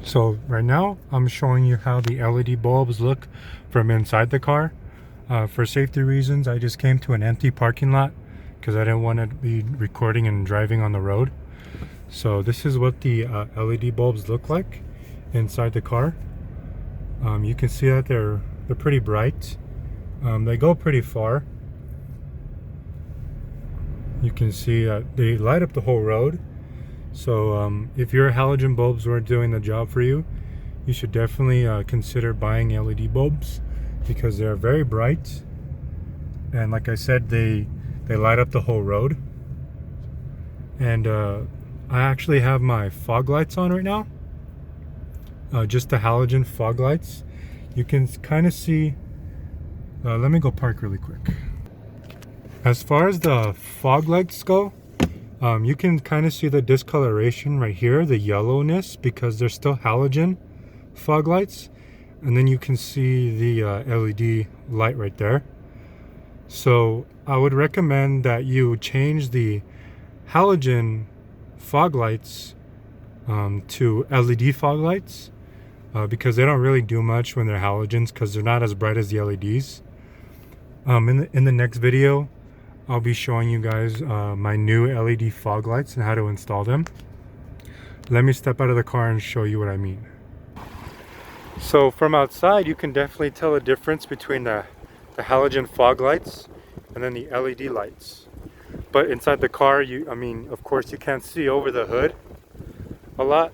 So right now I'm showing you how the LED bulbs look from inside the car. For safety reasons, I just came to an empty parking lot because I didn't want to be recording and driving on the road. So this is what the LED bulbs look like inside the car. You can see that they're pretty bright. They go pretty far. You can see that they light up the whole road. So if your halogen bulbs weren't doing the job for you, you should definitely consider buying LED bulbs because they're very bright, and like I said, they light up the whole road. And I actually have my fog lights on right now, just the halogen fog lights. You can kind of see, let me go park really quick. As far as the fog lights go, you can kind of see the discoloration right here, the yellowness, because they're still halogen fog lights. And then you can see the LED light right there. So I would recommend that you change the halogen fog lights to LED fog lights because they don't really do much when they're halogens because they're not as bright as the LEDs. In the next video, I'll be showing you guys my new LED fog lights and how to install them. Let me step out of the car and show you what I mean. So from outside, you can definitely tell the difference between the halogen fog lights and then the LED lights. But inside the car, of course you can't see over the hood a lot,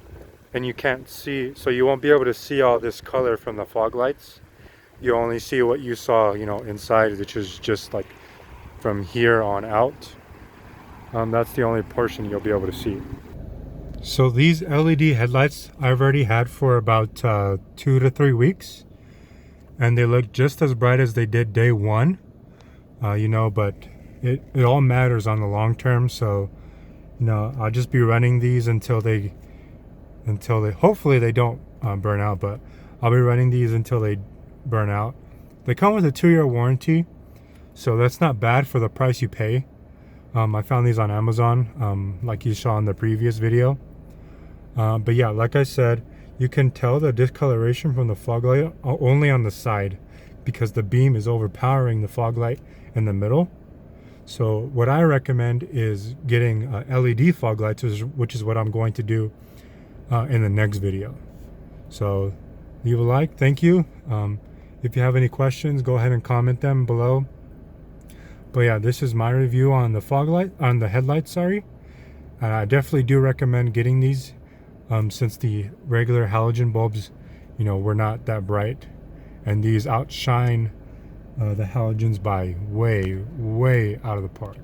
and you can't see, so you won't be able to see all this color from the fog lights. You only see what you saw, inside, which is just like from here on out. That's the only portion you'll be able to see. So these LED headlights I've already had for about 2 to 3 weeks, and they look just as bright as they did day one. But it all matters on the long term. So I'll just be running these until they hopefully they don't burn out, but I'll be running these until they burn out. They come with a 2-year warranty, so that's not bad for the price you pay. I found these on Amazon, like you saw in the previous video. But yeah, like I said, you can tell the discoloration from the fog light only on the side because the beam is overpowering the fog light in the middle. So what I recommend is getting LED fog lights, which is what I'm going to do in the next video. So leave a like. Thank you. If you have any questions, go ahead and comment them below. But yeah, this is my review on the headlights, sorry. I definitely do recommend getting these since the regular halogen bulbs, were not that bright, and these outshine the halogens by way out of the park.